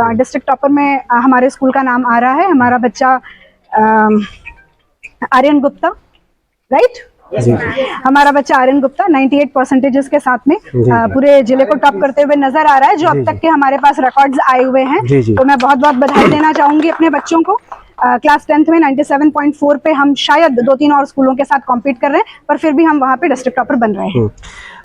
District topper में हमारे school का नाम आ रहा है। हमारा बच्चा आर्यन गुप्ता, राइट? हमारा बच्चा आर्यन गुप्ता 98% के साथ में पूरे जिले को टॉप करते हुए नजर आ रहा है, जो अब तक के हमारे पास रिकॉर्ड्स आए हुए हैं। तो मैं बहुत बहुत बधाई देना चाहूंगी अपने बच्चों को। क्लास 10th में 97.4 पे हम शायद 2-3 और स्कूलों के साथ कॉम्पीट कर रहे हैं, पर फिर भी हम वहाँ पे डिस्ट्रिक्ट टॉपर बन रहे हैं।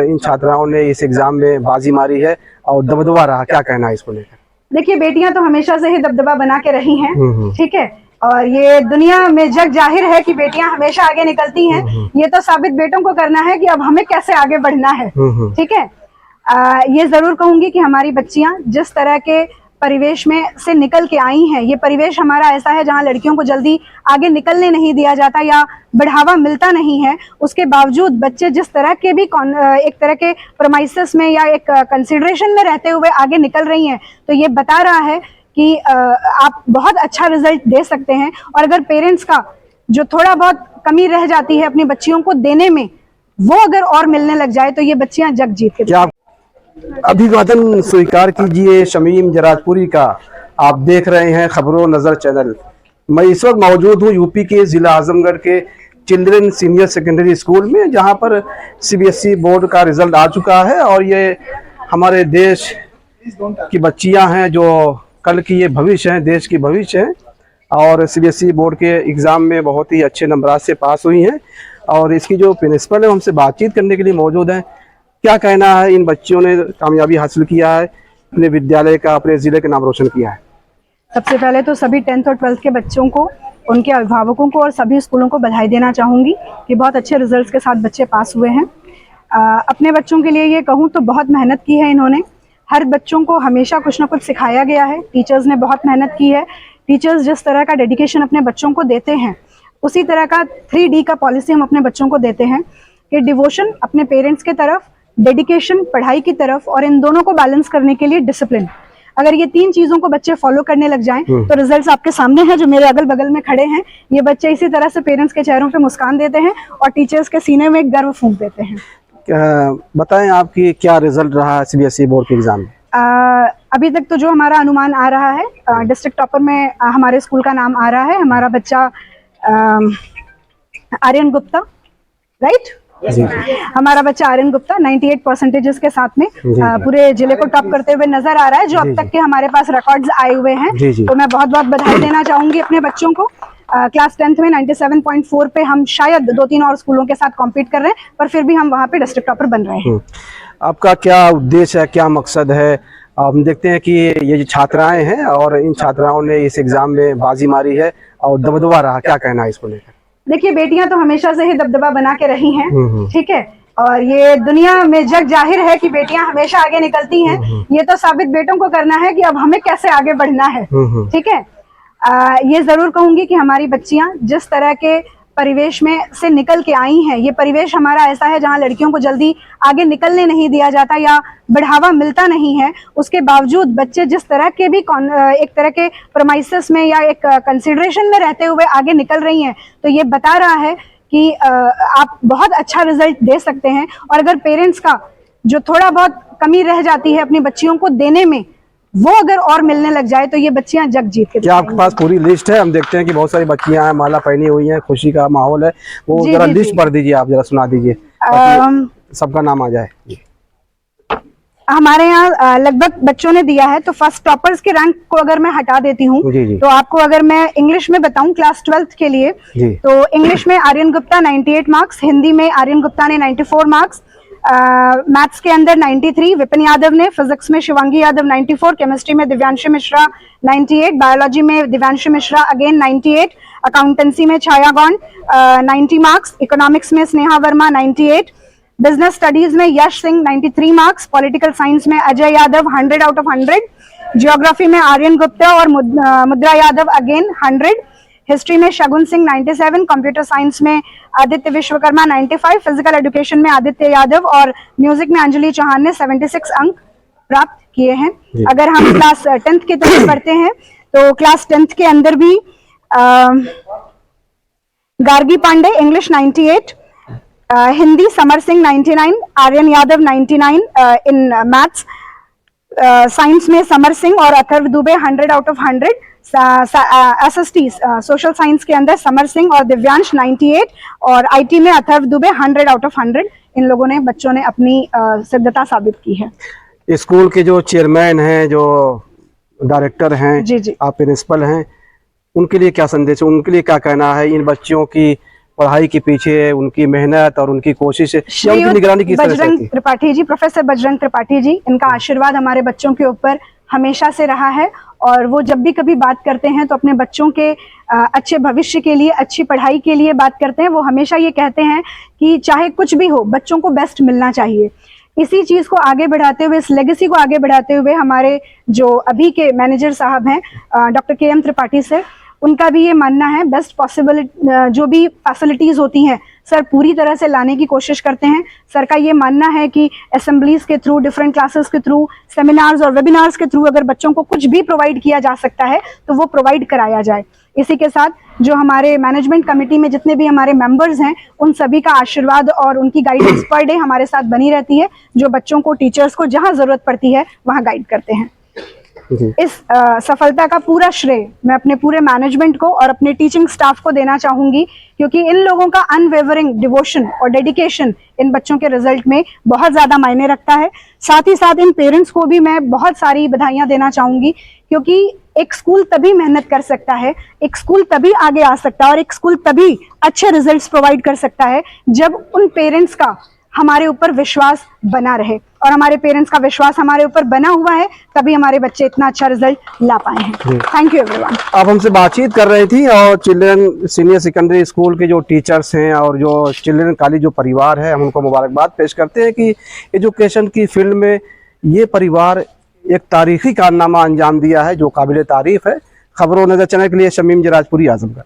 इन छात्राओं ने इस एग्जाम में बाजी मारी है और दबदबा रहा, क्या कहना है इसको लेकर? देखिए, बेटियां तो हमेशा से ही दबदबा बना के रही हैं, ठीक है, और ये दुनिया में जग जाहिर है कि बेटियां हमेशा आगे निकलती हैं। ये तो साबित बेटों को करना है कि अब हमें कैसे आगे बढ़ना है, ठीक है। ये जरूर कहूंगी कि हमारी बच्चियां जिस तरह के परिवेश में से निकल के आई हैं, ये परिवेश हमारा ऐसा है जहां लड़कियों को जल्दी आगे निकलने नहीं दिया जाता या बढ़ावा मिलता नहीं है। उसके बावजूद बच्चे जिस तरह के भी एक तरह के प्रोमाइसेस में या एक कंसिडरेशन में रहते हुए आगे निकल रही हैं, तो ये बता रहा है कि आप बहुत अच्छा रिजल्ट दे सकते हैं। और अगर पेरेंट्स का जो थोड़ा बहुत कमी रह जाती है अपनी बच्चियों को देने में, वो अगर और मिलने लग जाए तो ये बच्चियां जग जीत के। अभिवादन स्वीकार कीजिए शमीम जराजपुरी का। आप देख रहे हैं खबरों नजर चैनल। मैं इस वक्त मौजूद हूँ यूपी के जिला आजमगढ़ के चिल्ड्रन सीनियर सेकेंडरी स्कूल में, जहाँ पर सीबीएसई बोर्ड का रिजल्ट आ चुका है और ये हमारे देश की बच्चियां हैं जो कल की ये भविष्य हैं, देश की भविष्य हैं, और सीबीएसई बोर्ड के एग्ज़ाम में बहुत ही अच्छे नंबरात से पास हुई हैं। और इसकी जो प्रिंसिपल है हमसे बातचीत करने के लिए मौजूद हैं। क्या कहना है, इन बच्चियों ने कामयाबी हासिल किया है, अपने विद्यालय का, अपने ज़िले का नाम रोशन किया है। सबसे पहले तो सभी 10th और 12th के बच्चों को, उनके अभिभावकों को और सभी स्कूलों को बधाई देना चाहूँगी कि बहुत अच्छे रिजल्ट्स के साथ बच्चे पास हुए हैं। अपने बच्चों के लिए ये कहूँ तो बहुत मेहनत की है इन्होंने। हर बच्चों को हमेशा कुछ ना कुछ सिखाया गया है, टीचर्स ने बहुत मेहनत की है। टीचर्स जिस तरह का डेडिकेशन अपने बच्चों को देते हैं, उसी तरह का 3D का पॉलिसी हम अपने बच्चों को देते हैं कि डिवोशन अपने पेरेंट्स की तरफ, डेडिकेशन पढ़ाई की तरफ, और इन दोनों को बैलेंस करने के लिए डिसिप्लिन। अगर ये 3 चीजों को बच्चे फॉलो करने लग जाएं तो रिजल्ट्स आपके सामने हैं, जो मेरे अगल बगल में खड़े हैं। ये बच्चे इसी तरह से पेरेंट्स के चेहरों पे मुस्कान देते हैं और टीचर्स के सीने में गर्व फूंक देते हैं। बताएं आपकी क्या रिजल्ट रहा सीबीएसई बोर्ड के एग्जाम में? अभी तक तो जो हमारा अनुमान आ रहा है, डिस्ट्रिक्ट टॉपर में हमारे स्कूल का नाम आ रहा है। हमारा बच्चा आर्यन गुप्ता, राइट? हमारा बच्चा आर्यन गुप्ता 98% के साथ में पूरे जिले को टॉप करते हुए नजर आ रहा है, जो अब तक के हमारे पास रिकॉर्ड्स आए हुए हैं। तो मैं बहुत बहुत बधाई देना चाहूंगी अपने बच्चों को। क्लास 10th में 97.4 पे हम शायद 2-3 और स्कूलों के साथ कॉम्पीट कर रहे हैं, पर फिर भी हम वहाँ पे डिस्ट्रिक्ट टॉपर बन रहे हैं। आपका क्या उद्देश्य है, क्या मकसद है? हम देखते हैं कि ये जो छात्राएं हैं और इन छात्राओं ने इस एग्जाम में बाजी मारी है और दबदबा रहा, क्या कहना है इसको लेकर? देखिए, बेटियां तो हमेशा से ही दबदबा बना के रही हैं, ठीक है, और ये दुनिया में जग जाहिर है कि बेटियां हमेशा आगे निकलती हैं। ये तो साबित बेटों को करना है कि अब हमें कैसे आगे बढ़ना है, ठीक है। ये जरूर कहूंगी कि हमारी बच्चियां जिस तरह के परिवेश में से निकल के आई हैं, ये परिवेश हमारा ऐसा है जहां लड़कियों को जल्दी आगे निकलने नहीं दिया जाता या बढ़ावा मिलता नहीं है। उसके बावजूद बच्चे जिस तरह के भी एक तरह के प्रोमाइसेस में या एक कंसिडरेशन में रहते हुए आगे निकल रही हैं, तो ये बता रहा है कि आप बहुत अच्छा रिजल्ट दे सकते हैं। और अगर पेरेंट्स का जो थोड़ा बहुत कमी रह जाती है अपनी बच्चियों को देने में, वो अगर और मिलने लग जाए तो ये बच्चियां जग जीत के। क्या आपके पास पूरी लिस्ट है? हम देखते हैं कि बहुत सारी बच्चियां हैं, माला पहनी हुई हैं, खुशी का माहौल है। वो जरा लिस्ट पढ़ दीजिए, आप जरा सुना दीजिए, सबका नाम आ जाए। हमारे यहाँ लगभग बच्चों ने दिया है। तो फर्स्ट टॉपर्स के रैंक को अगर मैं हटा देती हूँ तो आपको अगर मैं इंग्लिश में बताऊं क्लास 12th के लिए, तो इंग्लिश में आर्यन गुप्ता 98 मार्क्स, हिंदी में आर्यन गुप्ता ने 94 मार्क्स, मैथ्स के अंदर 93 विपिन यादव ने, फिजिक्स में शिवांगी यादव 94, केमिस्ट्री में दिव्यांशी मिश्रा 98, बायोलॉजी में दिव्यांशी मिश्रा अगेन 98, अकाउंटेंसी में छाया गौंड 90 मार्क्स, इकोनॉमिक्स में स्नेहा वर्मा 98, बिजनेस स्टडीज में यश सिंह 93 मार्क्स, पॉलिटिकल साइंस में Ajay Yadav 100 out of 100, geography में आर्यन गुप्ता और मुद्रा यादव अगेन 100, हिस्ट्री में शगुन सिंह 97, कंप्यूटर साइंस में आदित्य विश्वकर्मा 95, फिजिकल एजुकेशन में आदित्य यादव और म्यूजिक में अंजलि चौहान ने 76 अंक प्राप्त किए हैं। अगर हम क्लास 10th की तरफ बढ़ते हैं तो क्लास 10th के अंदर भी Gargi Pandey English 98, Hindi Samar Singh 99, Aryan Yadav 99 in maths, science में समर सिंह और Atharva Dubey 100 out of 100, SST social science के अंदर समर सिंह और दिव्यांश 98 और IT में अथर्व दुबे 100 आउट ऑफ 100। इन लोगों ने, बच्चों ने अपनी सिद्धता साबित की है। स्कूल के जो चेयरमैन हैं, जो डायरेक्टर हैं, जी जी, आप प्रिंसिपल हैं, उनके लिए क्या संदेश है, उनके लिए क्या कहना है इन बच्चों की पढ़ाई के पीछे उनकी मेहनत और उनकी कोशिश या उनकी निगरानी किस तरह से बजरंग त्रिपाठी जी, प्रोफेसर बजरंग त्रिपाठी जी, इनका आशीर्वाद हमारे बच्चों के ऊपर हमेशा से रहा है और वो जब भी कभी बात करते हैं तो अपने बच्चों के अच्छे भविष्य के लिए, अच्छी पढ़ाई के लिए बात करते हैं। वो हमेशा ये कहते हैं कि चाहे कुछ भी हो, बच्चों को बेस्ट मिलना चाहिए। इसी चीज को आगे बढ़ाते हुए, इस लेगेसी को आगे बढ़ाते हुए हमारे जो अभी के मैनेजर साहब हैं डॉक्टर KM त्रिपाठी सर, उनका भी ये मानना है बेस्ट पॉसिबल जो भी फैसिलिटीज होती हैं सर पूरी तरह से लाने की कोशिश करते हैं। सर का ये मानना है कि असेंबलीज के थ्रू, डिफरेंट क्लासेस के थ्रू, सेमिनार्स और वेबिनार्स के थ्रू अगर बच्चों को कुछ भी प्रोवाइड किया जा सकता है तो वो प्रोवाइड कराया जाए। इसी के साथ जो हमारे मैनेजमेंट कमेटी में जितने भी हमारे मेंबर्स हैं, उन सभी का आशीर्वाद और उनकी गाइडेंस पर डे हमारे साथ बनी रहती है, जो बच्चों को, टीचर्स को जहां जरूरत पड़ती है वहां गाइड करते हैं। इस सफलता का पूरा श्रेय मैं अपने पूरे मैनेजमेंट को और अपने टीचिंग स्टाफ को देना चाहूंगी, क्योंकि इन लोगों का अनवेवरिंग डिवोशन और डेडिकेशन इन बच्चों के रिजल्ट में बहुत ज्यादा मायने रखता है। साथ ही साथ इन पेरेंट्स को भी मैं बहुत सारी बधाइयां देना चाहूंगी, क्योंकि एक स्कूल तभी मेहनत कर सकता है, एक स्कूल तभी आगे आ सकता है और एक स्कूल तभी अच्छे रिजल्ट्स प्रोवाइड कर सकता है जब उन पेरेंट्स का हमारे ऊपर विश्वास बना रहे। और हमारे पेरेंट्स का विश्वास हमारे ऊपर बना हुआ है, तभी हमारे बच्चे इतना अच्छा रिजल्ट ला पाए हैं। Thank you everyone. आप हमसे बातचीत कर रही थी और चिल्ड्रन सीनियर सेकेंडरी स्कूल के जो टीचर्स हैं और जो चिल्ड्रन कॉलेज जो परिवार है, हम उनको मुबारकबाद पेश करते हैं कि एजुकेशन की फील्ड में ये परिवार एक तारीखी कारनामा अंजाम दिया है जो काबिल तारीफ है। खबरों नजर चैनल के लिए शमीम जराजपुरी, आजमगढ़।